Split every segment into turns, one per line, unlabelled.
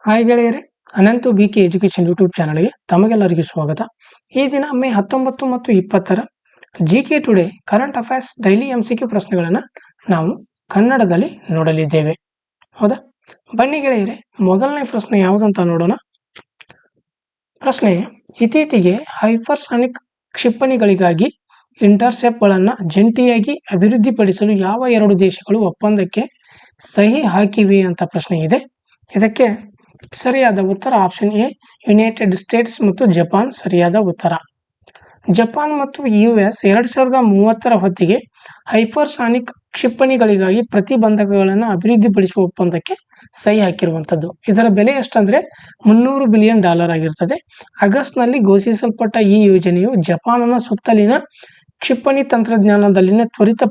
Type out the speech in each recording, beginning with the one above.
Hi ಗೆಳೆಯರೆ, Ananthu BK education YouTube ಚಾನಲ್ಗೆ ತಮಗೆಲ್ಲರಿಗೂ ಸ್ವಾಗತ. ಈ ದಿನ ಮೇ 19 ಮತ್ತು 20 GK today current affairs daily MCQ ಪ್ರಶ್ನೆಗಳನ್ನು ನಾವು ಕನ್ನಡದಲ್ಲಿ ನೋಡಲಿದ್ದೇವೆ. ಹೌದಾ? ಬನ್ನಿ ಗೆಳೆಯರೆ, ಮೊದಲನೇ ಪ್ರಶ್ನೆ ಯಾವುದಂತ ನೋಡೋಣ. ಪ್ರಶ್ನೆ: ಇತ್ತೀಚೆಗೆ ಹೈಪರ್ಸಾನಿಕ್ ಕ್ಷಿಪಣಿಗಳಿಗಾಗಿ ಇಂಟರ್ಸೆಪ್ಟ್ಗಳನ್ನು ಜಂಟಿಯಾಗಿ ಅಭಿವೃದ್ಧಿಪಡಿಸಲು ಯಾವ ಎರಡು ದೇಶಗಳು ಒಪ್ಪಂದಕ್ಕೆ ಸಹಿ ಹಾಕಿವೆ ಅಂತ ಪ್ರಶ್ನೆ ಇದೆ. ಇದಕ್ಕೆ ಸರಿಯಾದ ಉತ್ತರ ಆಪ್ಷನ್ ಎ, ಯುನೈಟೆಡ್ ಸ್ಟೇಟ್ಸ್ ಮತ್ತು ಜಪಾನ್ ಸರಿಯಾದ ಉತ್ತರ. ಜಪಾನ್ ಮತ್ತು US 2030 ಹೊತ್ತಿಗೆ ಹೈಪರ್ಸಾನಿಕ್ ಕ್ಷಿಪಣಿಗಳಿಗಾಗಿ ಪ್ರತಿಬಂಧಕಗಳನ್ನು ಅಭಿವೃದ್ಧಿಪಡಿಸುವ ಒಪ್ಪಂದಕ್ಕೆ ಸಹಿ ಹಾಕಿರುವಂಥದ್ದು. ಇದರ ಬೆಲೆ ಎಷ್ಟಂದ್ರೆ $300 ಬಿಲಿಯನ್ ಆಗಿರ್ತದೆ. ಆಗಸ್ಟ್ನಲ್ಲಿ ಘೋಷಿಸಲ್ಪಟ್ಟ ಈ ಯೋಜನೆಯು ಜಪಾನ್ನ ಸುತ್ತಲಿನ ಕ್ಷಿಪಣಿ ತಂತ್ರಜ್ಞಾನದಲ್ಲಿನ ತ್ವರಿತ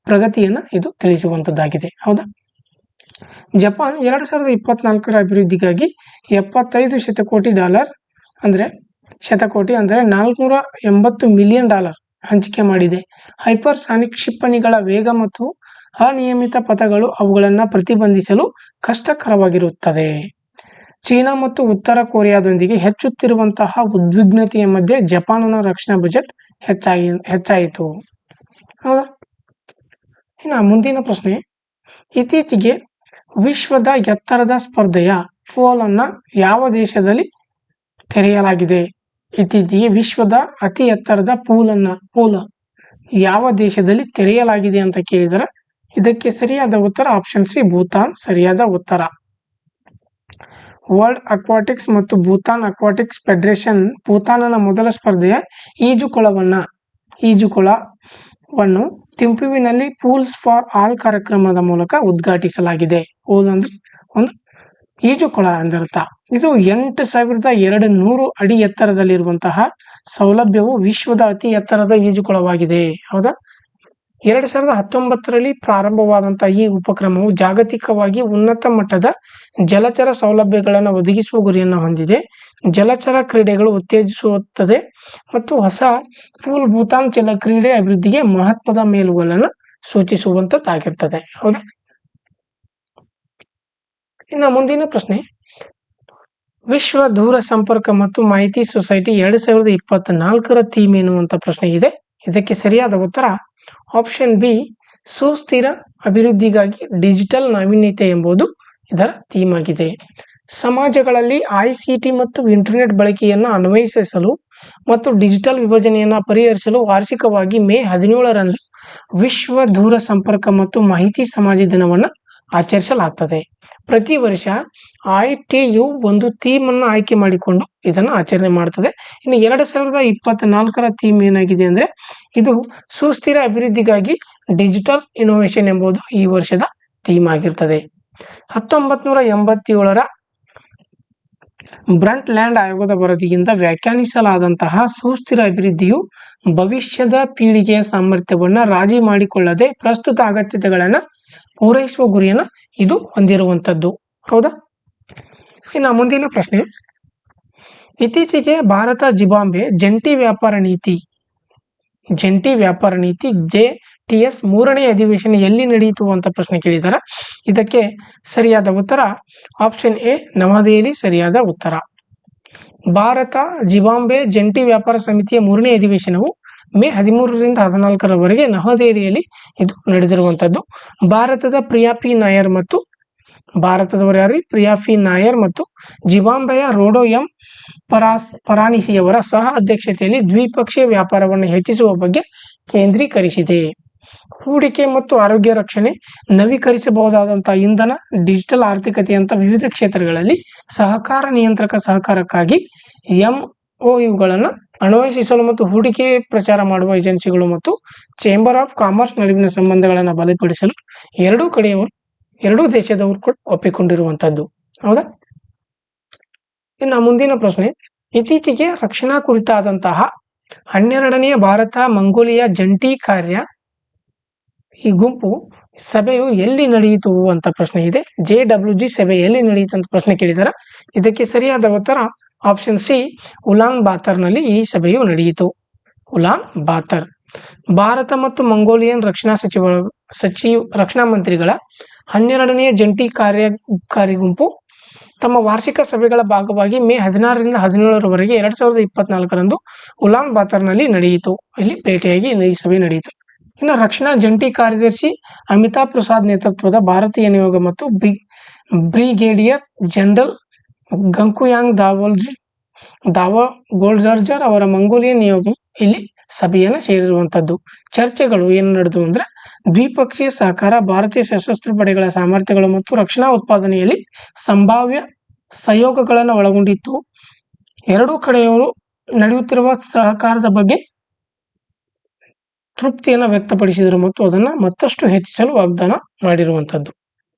ಪ್ರಗತಿಯನ್ನು ಇದು ತಿಳಿಸುವಂಥದ್ದಾಗಿದೆ. ಹೌದಾ? ಜಪಾನ್ 2024 ಅಭಿವೃದ್ಧಿಗಾಗಿ $75 ಶತಕೋಟಿ ಅಂದರೆ $480 ಮಿಲಿಯನ್ ಹಂಚಿಕೆ ಮಾಡಿದೆ. ಹೈಪರ್ಸಾನಿಕ್ ಕ್ಷಿಪಣಿಗಳ ವೇಗ ಮತ್ತು ಅನಿಯಮಿತ ಪಥಗಳು ಅವುಗಳನ್ನು ಪ್ರತಿಬಂಧಿಸಲು ಕಷ್ಟಕರವಾಗಿರುತ್ತದೆ. ಚೀನಾ ಮತ್ತು ಉತ್ತರ ಕೊರಿಯಾದೊಂದಿಗೆ ಹೆಚ್ಚುತ್ತಿರುವಂತಹ ಉದ್ವಿಗ್ನತೆಯ ಮಧ್ಯೆ ಜಪಾನ್ನ ರಕ್ಷಣಾ ಬಜೆಟ್ ಹೆಚ್ಚಾಯಿತು. ಹೌದಾ? ಇನ್ನು ಮುಂದಿನ ಪ್ರಶ್ನೆ: ಇತ್ತೀಚೆಗೆ ವಿಶ್ವದ ಎತ್ತರದ ಸ್ಪರ್ಧೆಯ ಪೋಲ್ ಅನ್ನು ಯಾವ ದೇಶದಲ್ಲಿ ತೆರೆಯಲಾಗಿದೆ? ಇತ್ತೀಚೆಗೆ ವಿಶ್ವದ ಅತಿ ಎತ್ತರದ ಪೋಲ್ ಯಾವ ದೇಶದಲ್ಲಿ ತೆರೆಯಲಾಗಿದೆ ಅಂತ ಕೇಳಿದರೆ ಇದಕ್ಕೆ ಸರಿಯಾದ ಉತ್ತರ ಆಪ್ಷನ್ ಸಿ, ಭೂತಾನ್ ಸರಿಯಾದ ಉತ್ತರ. ವರ್ಲ್ಡ್ ಅಕ್ವಾಟಿಕ್ಸ್ ಮತ್ತು ಭೂತಾನ್ ಅಕ್ವಾಟಿಕ್ಸ್ ಫೆಡರೇಷನ್ ಭೂತಾನ್ನ ಮೊದಲ ಸ್ಪರ್ಧೆಯ ಈಜುಕೊಳವನ್ನು ಥಿಂಪುವಿನಲ್ಲಿ ಪೂಲ್ಸ್ ಫಾರ್ ಆಲ್ ಕಾರ್ಯಕ್ರಮದ ಮೂಲಕ ಉದ್ಘಾಟಿಸಲಾಗಿದೆ. ಪೂಲ್ ಅಂದ್ರೆ ಒಂದು ಈಜುಕೊಳ ಎಂದರ್ಥ. ಇದು 8200 ಅಡಿ ಎತ್ತರದಲ್ಲಿರುವಂತಹ ಸೌಲಭ್ಯವು ವಿಶ್ವದ ಅತಿ ಎತ್ತರದ ಈಜುಕೊಳವಾಗಿದೆ. ಹೌದಾ? 2019ರಲ್ಲಿ ಪ್ರಾರಂಭವಾದಂತಹ ಈ ಉಪಕ್ರಮವು ಜಾಗತಿಕವಾಗಿ ಉನ್ನತ ಮಟ್ಟದ ಜಲಚರ ಸೌಲಭ್ಯಗಳನ್ನು ಒದಗಿಸುವ ಗುರಿಯನ್ನು ಹೊಂದಿದೆ. ಜಲಚರ ಕ್ರೀಡೆಗಳು ಉತ್ತೇಜಿಸುತ್ತದೆ ಮತ್ತು ಹೊಸ ಪೂಲ್ ಭೂತಾನ್ ಜಲ ಕ್ರೀಡೆ ಅಭಿವೃದ್ಧಿಗೆ ಮಹತ್ವದ ಮೇಲುಗಳನ್ನು ಸೂಚಿಸುವಂತದ್ದಾಗಿರ್ತದೆ. ಹೌದಾ? ಇನ್ನು ಮುಂದಿನ ಪ್ರಶ್ನೆ: ವಿಶ್ವ ದೂರ ಸಂಪರ್ಕ ಮತ್ತು ಮಾಹಿತಿ ಸೊಸೈಟಿ 2024 ಥೀಮ್ ಏನು ಅಂತ ಪ್ರಶ್ನೆ ಇದೆ. ಇದಕ್ಕೆ ಸರಿಯಾದ ಉತ್ತರ ಆಪ್ಷನ್ ಬಿ, ಸುಸ್ಥಿರ ಅಭಿವೃದ್ಧಿಗಾಗಿ ಡಿಜಿಟಲ್ ನಾವೀನ್ಯತೆ ಎಂಬುದು ಇದರ ಥೀಮ್ ಆಗಿದೆ. ಸಮಾಜಗಳಲ್ಲಿ ICT ಮತ್ತು ಇಂಟರ್ನೆಟ್ ಬಳಕೆಯನ್ನು ಅನ್ವಯಿಸಲು ಮತ್ತು ಡಿಜಿಟಲ್ ವಿಭಜನೆಯನ್ನು ಪರಿಹರಿಸಲು ವಾರ್ಷಿಕವಾಗಿ ಮೇ 17ರಂದು ವಿಶ್ವ ದೂರ ಸಂಪರ್ಕ ಮತ್ತು ಮಾಹಿತಿ ಸಮಾಜ ದಿನವನ್ನು ಆಚರಿಸಲಾಗ್ತದೆ. ಪ್ರತಿ ವರ್ಷ ITU ಒಂದು ಥೀಮ್ ಅನ್ನು ಆಯ್ಕೆ ಮಾಡಿಕೊಂಡು ಇದನ್ನು ಆಚರಣೆ ಮಾಡ್ತದೆ. ಇನ್ನು 2024 ಥೀಮ್ ಏನಾಗಿದೆ ಅಂದ್ರೆ ಇದು ಸುಸ್ಥಿರ ಅಭಿವೃದ್ಧಿಗಾಗಿ ಡಿಜಿಟಲ್ ಇನೋವೇಷನ್ ಎಂಬುದು ಈ ವರ್ಷದ ಥೀಮ್ ಆಗಿರ್ತದೆ. 1987ರ ಬ್ರಂಟ್ ಲ್ಯಾಂಡ್ ಆಯೋಗದ ವರದಿಯಿಂದ ವ್ಯಾಖ್ಯಾನಿಸಲಾದಂತಹ ಸುಸ್ಥಿರ ಅಭಿವೃದ್ಧಿಯು ಭವಿಷ್ಯದ ಪೀಳಿಗೆಯ ಸಾಮರ್ಥ್ಯವನ್ನು ರಾಜಿ ಮಾಡಿಕೊಳ್ಳದೆ ಪ್ರಸ್ತುತ ಅಗತ್ಯತೆಗಳನ್ನು ಪೂರೈಸುವ ಗುರಿಯನ್ನು ಇದು ಹೊಂದಿರುವಂಥದ್ದು. ಹೌದಾ? ಇನ್ನು ಮುಂದಿನ ಪ್ರಶ್ನೆ: ಇತ್ತೀಚೆಗೆ ಭಾರತ ಜಿಂಬಾಬ್ವೆ ಜಂಟಿ ವ್ಯಾಪಾರ ನೀತಿ JTS 3ನೇ ಅಧಿವೇಶನ ಎಲ್ಲಿ ನಡೆಯಿತು ಅಂತ ಪ್ರಶ್ನೆ ಕೇಳಿದ್ದಾರೆ. ಇದಕ್ಕೆ ಸರಿಯಾದ ಉತ್ತರ ಆಪ್ಷನ್ ಎ, ನವದೆಹಲಿ ಸರಿಯಾದ ಉತ್ತರ. ಭಾರತ ಜಿಂಬಾಬ್ವೆ ಜಂಟಿ ವ್ಯಾಪಾರ ಸಮಿತಿಯ 3ನೇ ಅಧಿವೇಶನವು ಮೇ 13ರಿಂದ 14ರವರೆಗೆ ನವದೆಹಲಿಯಲ್ಲಿ ಇದು ನಡೆದಿರುವಂಥದ್ದು. ಭಾರತದ ಪ್ರಿಯಾ ಪಿ ನಾಯರ್ ಮತ್ತು ಜಿಂಬಾಬ್ವೆಯ ರೋಡೋ ಎಂ ಪರಾನಿಸಿಯವರ ಸಹ ಅಧ್ಯಕ್ಷತೆಯಲ್ಲಿ ದ್ವಿಪಕ್ಷೀಯ ವ್ಯಾಪಾರವನ್ನು ಹೆಚ್ಚಿಸುವ ಬಗ್ಗೆ ಕೇಂದ್ರೀಕರಿಸಿದೆ. ಹೂಡಿಕೆ ಮತ್ತು ಆರೋಗ್ಯ ರಕ್ಷಣೆ, ನವೀಕರಿಸಬಹುದಾದಂತಹ ಇಂಧನ, ಡಿಜಿಟಲ್ ಆರ್ಥಿಕತೆಯಂತ ವಿವಿಧ ಕ್ಷೇತ್ರಗಳಲ್ಲಿ ನಿಯಂತ್ರಕ ಸಹಕಾರಕ್ಕಾಗಿ MOUಗಳನ್ನು ಅನ್ವೇಷಿಸಲು ಮತ್ತು ಹೂಡಿಕೆ ಪ್ರಚಾರ ಮಾಡುವ ಏಜೆನ್ಸಿಗಳು ಮತ್ತು ಚೇಂಬರ್ ಆಫ್ ಕಾಮರ್ಸ್ ನಡುವಿನ ಸಂಬಂಧಗಳನ್ನು ಬಲಪಡಿಸಲು ಎರಡೂ ದೇಶದವರು ಕೂಡ ಒಪ್ಪಿಕೊಂಡಿರುವಂತದ್ದು. ಹೌದಾ? ಇನ್ನು ಮುಂದಿನ ಪ್ರಶ್ನೆ: ಇತ್ತೀಚೆಗೆ ರಕ್ಷಣಾ ಕುರಿತಾದಂತಹ 12ನೇ ಭಾರತ ಮಂಗೋಲಿಯಾ ಜಂಟಿ ಕಾರ್ಯ ಈ ಗುಂಪು ಸಭೆಯು ಎಲ್ಲಿ ನಡೆಯಿತು ಅಂತ ಪ್ರಶ್ನೆ ಇದೆ. JWG ಸಭೆ ಎಲ್ಲಿ ನಡೆಯಿತು ಅಂತ ಪ್ರಶ್ನೆ ಕೇಳಿದಾರೆ. ಇದಕ್ಕೆ ಸರಿಯಾದ ಉತ್ತರ ಆಪ್ಷನ್ ಸಿ, ಉಲಾನ್ ಬಾತರ್ನಲ್ಲಿ ಈ ಸಭೆಯು ನಡೆಯಿತು. ಉಲಾನ್ ಬಾತರ್. ಭಾರತ ಮತ್ತು ಮಂಗೋಲಿಯನ್ ರಕ್ಷಣಾ ಮಂತ್ರಿಗಳ 12ನೇ ಜಂಟಿ ಕಾರ್ಯಕಾರಿ ಗುಂಪು ತಮ್ಮ ವಾರ್ಷಿಕ ಸಭೆಗಳ ಭಾಗವಾಗಿ ಮೇ 16ರಿಂದ 17ರವರೆಗೆ 2024ರಂದು ಉಲಾನ್ ಬಾತರ್ನಲ್ಲಿ ನಡೆಯಿತು. ಇಲ್ಲಿ ಭೇಟಿಯಾಗಿ ಈ ಸಭೆ ನಡೆಯಿತು. ಇನ್ನು ರಕ್ಷಣಾ ಜಂಟಿ ಕಾರ್ಯದರ್ಶಿ ಅಮಿತಾಬ್ ಪ್ರಸಾದ್ ನೇತೃತ್ವದ ಭಾರತೀಯ ನಿಯೋಗ ಮತ್ತು ಬ್ರಿಗೇಡಿಯರ್ ಜನರಲ್ ಗಂಕುಯಾಂಗ್ ದಾವೋಗೋಲ್ಜರ್ಜರ್ ಅವರ ಮಂಗೋಲಿಯನ್ ನಿಯೋಗ ಇಲ್ಲಿ ಸಭೆಯನ್ನು ಸೇರಿರುವಂತದ್ದು. ಚರ್ಚೆಗಳು ಏನು ನಡೆದವು ಅಂದ್ರೆ ದ್ವಿಪಕ್ಷೀಯ ಸಹಕಾರ, ಭಾರತೀಯ ಸಶಸ್ತ್ರ ಪಡೆಗಳ ಸಾಮರ್ಥ್ಯಗಳು ಮತ್ತು ರಕ್ಷಣಾ ಉತ್ಪಾದನೆಯಲ್ಲಿ ಸಂಭಾವ್ಯ ಸಹಯೋಗಗಳನ್ನು ಒಳಗೊಂಡಿತ್ತು. ಎರಡೂ ಕಡೆಯವರು ನಡೆಯುತ್ತಿರುವ ಸಹಕಾರದ ಬಗ್ಗೆ ತೃಪ್ತಿಯನ್ನು ವ್ಯಕ್ತಪಡಿಸಿದರು ಮತ್ತು ಅದನ್ನು ಮತ್ತಷ್ಟು ಹೆಚ್ಚಿಸಲು ವಾಗ್ದಾನ ಮಾಡಿರುವಂಥದ್ದು.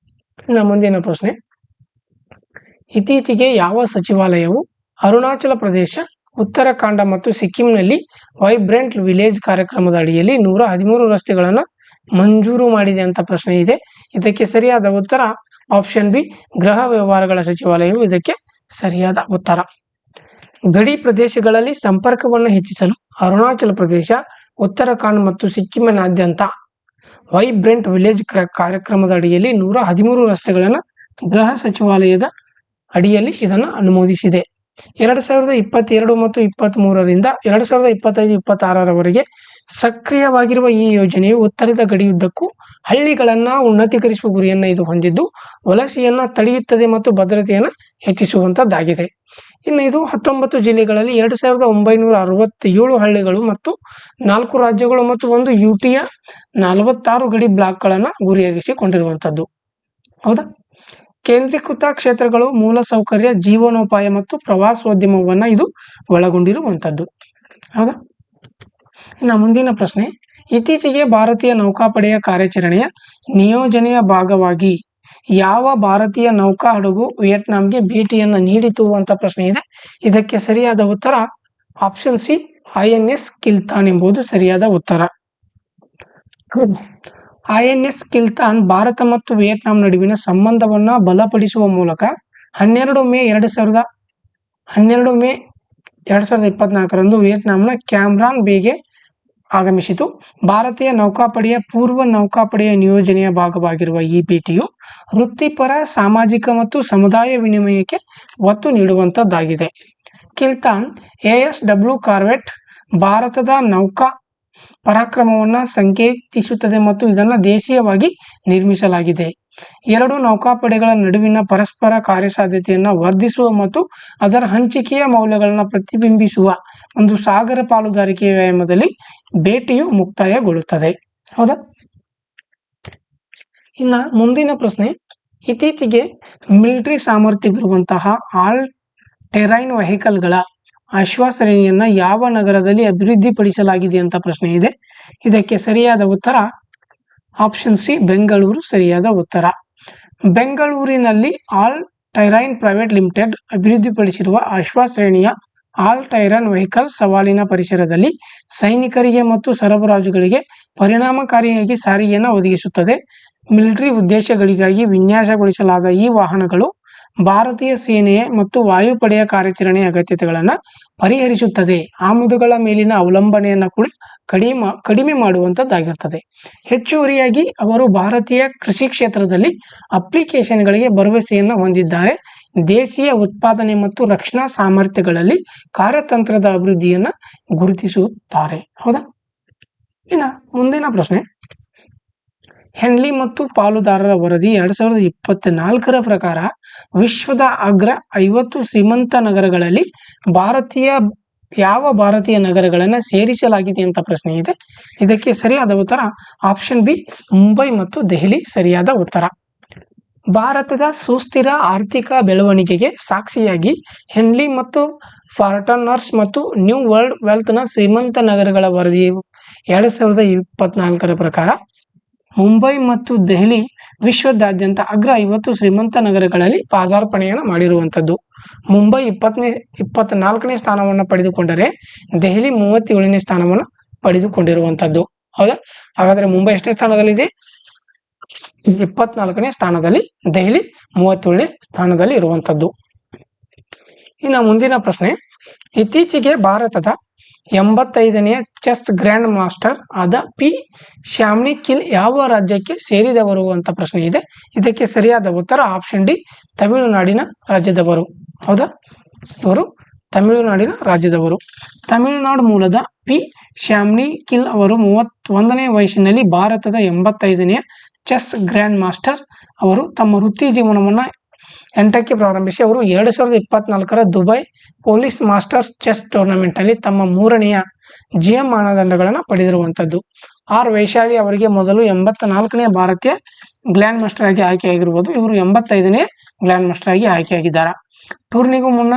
ಇನ್ನು ಮುಂದಿನ ಪ್ರಶ್ನೆ, ಇತ್ತೀಚೆಗೆ ಯಾವ ಸಚಿವಾಲಯವು ಅರುಣಾಚಲ ಪ್ರದೇಶ, ಉತ್ತರಾಖಂಡ ಮತ್ತು ಸಿಕ್ಕಿಂನಲ್ಲಿ ವೈಬ್ರೆಂಟ್ ವಿಲೇಜ್ ಕಾರ್ಯಕ್ರಮದ ಅಡಿಯಲ್ಲಿ 113 ರಸ್ತೆಗಳನ್ನು ಮಂಜೂರು ಮಾಡಿದೆ ಅಂತ ಪ್ರಶ್ನೆ ಇದೆ. ಇದಕ್ಕೆ ಸರಿಯಾದ ಉತ್ತರ ಆಪ್ಷನ್ ಬಿ, ಗೃಹ ವ್ಯವಹಾರಗಳ ಸಚಿವಾಲಯವು ಇದಕ್ಕೆ ಸರಿಯಾದ ಉತ್ತರ. ಗಡಿ ಪ್ರದೇಶಗಳಲ್ಲಿ ಸಂಪರ್ಕವನ್ನು ಹೆಚ್ಚಿಸಲು ಅರುಣಾಚಲ ಪ್ರದೇಶ, ಉತ್ತರಾಖಂಡ್ ಮತ್ತು ಸಿಕ್ಕಿಂನಾದ್ಯಂತ ವೈಬ್ರೆಂಟ್ ವಿಲೇಜ್ ಕಾರ್ಯಕ್ರಮದ ಅಡಿಯಲ್ಲಿ 113 ರಸ್ತೆಗಳನ್ನು ಗೃಹ ಸಚಿವಾಲಯದ ಅಡಿಯಲ್ಲಿ ಇದನ್ನು ಅನುಮೋದಿಸಿದೆ. 2022 ಮತ್ತು 23ರಿಂದ 2025-26ರವರೆಗೆ ಸಕ್ರಿಯವಾಗಿರುವ ಈ ಯೋಜನೆಯು ಉತ್ತರದ ಗಡಿಯುದ್ದಕ್ಕೂ ಹಳ್ಳಿಗಳನ್ನು ಉನ್ನತೀಕರಿಸುವ ಗುರಿಯನ್ನು ಇದು ಹೊಂದಿದ್ದು, ವಲಸೆಯನ್ನು ತಡೆಯುತ್ತದೆ ಮತ್ತು ಭದ್ರತೆಯನ್ನು ಹೆಚ್ಚಿಸುವಂತದ್ದಾಗಿದೆ. ಇನ್ನು ಇದು 19 ಜಿಲ್ಲೆಗಳಲ್ಲಿ 2967 ಹಳ್ಳಿಗಳು ಮತ್ತು 4 ರಾಜ್ಯಗಳು ಮತ್ತು 1 UTಯ 46 ಗಡಿ ಬ್ಲಾಕ್ಗಳನ್ನು ಗುರಿಯಾಗಿಸಿಕೊಂಡಿರುವಂಥದ್ದು. ಹೌದಾ? ಕೇಂದ್ರೀಕೃತ ಕ್ಷೇತ್ರಗಳು, ಮೂಲಸೌಕರ್ಯ, ಜೀವನೋಪಾಯ ಮತ್ತು ಪ್ರವಾಸೋದ್ಯಮವನ್ನು ಇದು ಒಳಗೊಂಡಿರುವಂಥದ್ದು. ಹೌದಾ? ಇನ್ನು ಮುಂದಿನ ಪ್ರಶ್ನೆ, ಇತ್ತೀಚೆಗೆ ಭಾರತೀಯ ನೌಕಾಪಡೆಯ ಕಾರ್ಯಾಚರಣೆಯ ನಿಯೋಜನೆಯ ಭಾಗವಾಗಿ ಯಾವ ಭಾರತೀಯ ನೌಕಾ ಹಡಗು ವಿಯೆಟ್ನಾಂಗೆ ಭೇಟಿಯನ್ನು ನೀಡಿತು ಅಂತ ಪ್ರಶ್ನೆ ಇದೆ. ಇದಕ್ಕೆ ಸರಿಯಾದ ಉತ್ತರ ಆಪ್ಷನ್ ಸಿ, INS ಕಿಲ್ತಾನ್ ಎಂಬುದು ಸರಿಯಾದ ಉತ್ತರ. INS ಕಿಲ್ತಾನ್ ಭಾರತ ಮತ್ತು ವಿಯೆಟ್ನಾಂ ನಡುವಿನ ಸಂಬಂಧವನ್ನು ಬಲಪಡಿಸುವ ಮೂಲಕ 12 ಮೇ 2024ರಂದು ವಿಯೆಟ್ನಾಂನ ಕ್ಯಾಮ್ರಾನ್ ಬೇಗೆ ಆಗಮಿಸಿತು. ಭಾರತೀಯ ನೌಕಾಪಡೆಯ ಪೂರ್ವ ನೌಕಾಪಡೆಯ ನಿಯೋಜನೆಯ ಭಾಗವಾಗಿರುವ ಈ ಭೇಟಿಯು ವೃತ್ತಿಪರ, ಸಾಮಾಜಿಕ ಮತ್ತು ಸಮುದಾಯ ವಿನಿಮಯಕ್ಕೆ ಒತ್ತು ನೀಡುವಂಥದ್ದಾಗಿದೆ. ಕಿಲ್ತಾನ್ ASW ಕಾರ್ವೆಟ್ ಭಾರತದ ನೌಕಾ ಪರಾಕ್ರಮವನ್ನು ಸಂಕೇತಿಸುತ್ತದೆ ಮತ್ತು ಇದನ್ನು ದೇಶೀಯವಾಗಿ ನಿರ್ಮಿಸಲಾಗಿದೆ. ಎರಡು ನೌಕಾಪಡೆಗಳ ನಡುವಿನ ಪರಸ್ಪರ ಕಾರ್ಯಸಾಧ್ಯತೆಯನ್ನು ವರ್ಧಿಸುವ ಮತ್ತು ಅದರ ಹಂಚಿಕೆಯ ಮೌಲ್ಯಗಳನ್ನು ಪ್ರತಿಬಿಂಬಿಸುವ ಒಂದು ಸಾಗರ ಪಾಲುದಾರಿಕೆಯ ವ್ಯಾಯಾಮದಲ್ಲಿ ಭೇಟಿಯು ಮುಕ್ತಾಯಗೊಳ್ಳುತ್ತದೆ. ಹೌದಾ? ಇನ್ನ ಮುಂದಿನ ಪ್ರಶ್ನೆ, ಇತ್ತೀಚೆಗೆ ಮಿಲಿಟರಿ ಸಾಮರ್ಥ್ಯವಿರುವಂತಹ ಆಲ್ ಟೆರೈನ್ ವೆಹಿಕಲ್ಗಳ ಅಶ್ವಸರಣಿಯನ್ನ ಯಾವ ನಗರದಲ್ಲಿ ಅಭಿವೃದ್ಧಿಪಡಿಸಲಾಗಿದೆ ಅಂತ ಪ್ರಶ್ನೆ ಇದೆ. ಇದಕ್ಕೆ ಸರಿಯಾದ ಉತ್ತರ ಆಪ್ಷನ್ ಸಿ, ಬೆಂಗಳೂರು ಸರಿಯಾದ ಉತ್ತರ. ಬೆಂಗಳೂರಿನಲ್ಲಿ ಆಲ್ ಟೈರೈನ್ ಪ್ರೈವೇಟ್ ಲಿಮಿಟೆಡ್ ಅಭಿವೃದ್ಧಿಪಡಿಸಿರುವ ಅಶ್ವಶ್ರೇಣಿಯ ಆಲ್ ಟೈರನ್ ವೆಹಿಕಲ್ ಸವಾಲಿನ ಪರಿಸರದಲ್ಲಿ ಸೈನಿಕರಿಗೆ ಮತ್ತು ಸರಬರಾಜುಗಳಿಗೆ ಪರಿಣಾಮಕಾರಿಯಾಗಿ ಸಾರಿಗೆಯನ್ನು ಒದಗಿಸುತ್ತದೆ. ಮಿಲಿಟರಿ ಉದ್ದೇಶಗಳಿಗಾಗಿ ವಿನ್ಯಾಸಗೊಳಿಸಲಾದ ಈ ವಾಹನಗಳು ಭಾರತೀಯ ಸೇನೆಯ ಮತ್ತು ವಾಯುಪಡೆಯ ಕಾರ್ಯಾಚರಣೆಯ ಅಗತ್ಯತೆಗಳನ್ನು ಪರಿಹರಿಸುತ್ತದೆ. ಆಮದುಗಳ ಮೇಲಿನ ಅವಲಂಬನೆಯನ್ನು ಕೂಡ ಕಡಿಮೆ ಮಾಡುವಂಥದ್ದಾಗಿರ್ತದೆ. ಹೆಚ್ಚುವರಿಯಾಗಿ ಅವರು ಭಾರತೀಯ ಕೃಷಿ ಕ್ಷೇತ್ರದಲ್ಲಿ ಅಪ್ಲಿಕೇಶನ್ಗಳಿಗೆ ಭರವಸೆಯನ್ನು ಹೊಂದಿದ್ದಾರೆ. ದೇಶೀಯ ಉತ್ಪಾದನೆ ಮತ್ತು ರಕ್ಷಣಾ ಸಾಮರ್ಥ್ಯಗಳಲ್ಲಿ ಕಾರ್ಯತಂತ್ರದ ಅಭಿವೃದ್ಧಿಯನ್ನು ಗುರುತಿಸುತ್ತಾರೆ. ಹೌದಾ? ಇನ್ನು ಮುಂದಿನ ಪ್ರಶ್ನೆ, ಹೆನ್ಲಿ ಮತ್ತು ಪಾಲುದಾರರ ವರದಿ 2024ರ ಪ್ರಕಾರ ವಿಶ್ವದ ಅಗ್ರ 50 ಶ್ರೀಮಂತ ನಗರಗಳಲ್ಲಿ ಯಾವ ಭಾರತೀಯ ನಗರಗಳನ್ನು ಸೇರಿಸಲಾಗಿದೆ ಅಂತ ಪ್ರಶ್ನೆ ಇದೆ. ಇದಕ್ಕೆ ಸರಿಯಾದ ಉತ್ತರ ಆಪ್ಷನ್ ಬಿ, ಮುಂಬೈ ಮತ್ತು ದೆಹಲಿ ಸರಿಯಾದ ಉತ್ತರ. ಭಾರತದ ಸುಸ್ಥಿರ ಆರ್ಥಿಕ ಬೆಳವಣಿಗೆಗೆ ಸಾಕ್ಷಿಯಾಗಿ ಹೆನ್ಲಿ ಮತ್ತು ಪಾರ್ಟ್ನರ್ಸ್ ಮತ್ತು ನ್ಯೂ ವರ್ಲ್ಡ್ ವೆಲ್ತ್ನ ಶ್ರೀಮಂತ ನಗರಗಳ ವರದಿಯು 2024ರ ಪ್ರಕಾರ ಮುಂಬೈ ಮತ್ತು ದೆಹಲಿ ವಿಶ್ವದಾದ್ಯಂತ ಅಗ್ರ 50 ಶ್ರೀಮಂತ ನಗರಗಳಲ್ಲಿ ಪಾದಾರ್ಪಣೆಯನ್ನು ಮಾಡಿರುವಂಥದ್ದು. ಮುಂಬೈ 24ನೇ ಸ್ಥಾನವನ್ನು ಪಡೆದುಕೊಂಡರೆ ದೆಹಲಿ 37ನೇ ಸ್ಥಾನವನ್ನು ಪಡೆದುಕೊಂಡಿರುವಂಥದ್ದು. ಹೌದಾ? ಹಾಗಾದ್ರೆ ಮುಂಬೈ ಎಷ್ಟನೇ ಸ್ಥಾನದಲ್ಲಿದೆ? 24ನೇ ಸ್ಥಾನದಲ್ಲಿ, ದೆಹಲಿ 37ನೇ ಸ್ಥಾನದಲ್ಲಿ ಇರುವಂಥದ್ದು. ಇನ್ನು ಮುಂದಿನ ಪ್ರಶ್ನೆ, ಇತ್ತೀಚೆಗೆ ಭಾರತದ 85ನೇ ಚೆಸ್ ಗ್ರ್ಯಾಂಡ್ ಮಾಸ್ಟರ್ ಆದ ಪಿ ಶ್ಯಾಮ್ನಿ ಗಿಲ್ ಯಾವ ರಾಜ್ಯಕ್ಕೆ ಸೇರಿದವರು ಅಂತ ಪ್ರಶ್ನೆ ಇದೆ. ಇದಕ್ಕೆ ಸರಿಯಾದ ಉತ್ತರ ಆಪ್ಷನ್ ಡಿ, ತಮಿಳುನಾಡಿನ ರಾಜ್ಯದವರು. ಹೌದಾ, ಇವರು ತಮಿಳುನಾಡಿನ ರಾಜ್ಯದವರು. ತಮಿಳುನಾಡು ಮೂಲದ ಪಿ ಶ್ಯಾಮ್ನಿ ಗಿಲ್ ಅವರು 31ನೇ ವಯಸ್ಸಿನಲ್ಲಿ ಭಾರತದ 85ನೇ ಚೆಸ್ ಗ್ರ್ಯಾಂಡ್ ಮಾಸ್ಟರ್. ಅವರು ತಮ್ಮ ವೃತ್ತಿ ಜೀವನವನ್ನು 8ಕ್ಕೆ ಪ್ರಾರಂಭಿಸಿ ಅವರು 2024ರ ದುಬೈ ಪೊಲೀಸ್ ಮಾಸ್ಟರ್ಸ್ ಚೆಸ್ ಟೂರ್ನಮೆಂಟ್ನಲ್ಲಿ ತಮ್ಮ 3ನೇ GM ಮಾನದಂಡಗಳನ್ನು ಪಡೆದಿರುವಂಥದ್ದು. ಆರ್ ವೈಶಾಲಿ ಅವರಿಗೆ ಮೊದಲು 84ನೇ ಭಾರತೀಯ ಗ್ರ್ಯಾಂಡ್ ಮಾಸ್ಟರ್ ಆಗಿ ಆಯ್ಕೆಯಾಗಿರುವುದು. ಇವರು 85ನೇ ಗ್ರ್ಯಾಂಡ್ ಮಾಸ್ಟರ್ ಆಗಿ ಆಯ್ಕೆಯಾಗಿದ್ದಾರೆ. ಟೂರ್ನಿಗೂ ಮುನ್ನ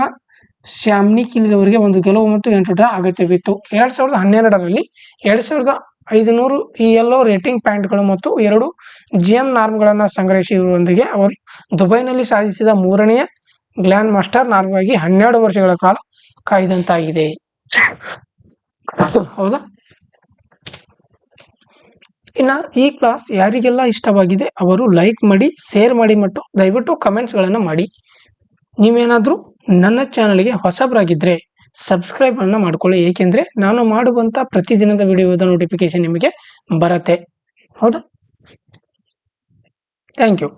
ಶ್ಯಾಮ್ನಿ ಗಿಲ್ ಅವರಿಗೆ 1 ಗೆಲುವು ಮತ್ತು 8 ಡ್ರಾ ಅಗತ್ಯವಿತ್ತು. 2012ರಲ್ಲಿ 2500 ELO ರೇಟಿಂಗ್ ಪಾಯಿಂಟ್ಗಳು ಮತ್ತು 2 GM ನಾರ್ಮ್ಗಳನ್ನು ಸಂಗ್ರಹಿಸಿರುವುದರೊಂದಿಗೆ ಅವರು ದುಬೈನಲ್ಲಿ ಸಾಧಿಸಿದ 3ನೇ ಗ್ರ್ಯಾಂಡ್ ಮಾಸ್ಟರ್ ನಾರ್ಮ್ಗಾಗಿ 12 ವರ್ಷಗಳ ಕಾಲ ಕಾಯ್ದಂತಾಗಿದೆ. ಹೌದಾ, ಇನ್ನು ಈ ಕ್ಲಾಸ್ ಯಾರಿಗೆಲ್ಲ ಇಷ್ಟವಾಗಿದೆ ಅವರು ಲೈಕ್ ಮಾಡಿ, ಶೇರ್ ಮಾಡಿ ಮತ್ತು ದಯವಿಟ್ಟು ಕಮೆಂಟ್ಸ್ಗಳನ್ನು ಮಾಡಿ. ನೀವೇನಾದರೂ ನನ್ನ ಚಾನಲ್ಗೆ ಹೊಸಬರಾಗಿದ್ದರೆ ಸಬ್ಸ್ಕ್ರೈಬ್ ಅನ್ನು ಮಾಡ್ಕೊಳ್ಳಿ, ಏಕೆಂದರೆ ನಾನು ಮಾಡುವಂಥ ಪ್ರತಿದಿನದ ವಿಡಿಯೋದ ನೋಟಿಫಿಕೇಶನ್ ನಿಮಗೆ ಬರುತ್ತೆ. ಹೌದಾ, ಥ್ಯಾಂಕ್ ಯು.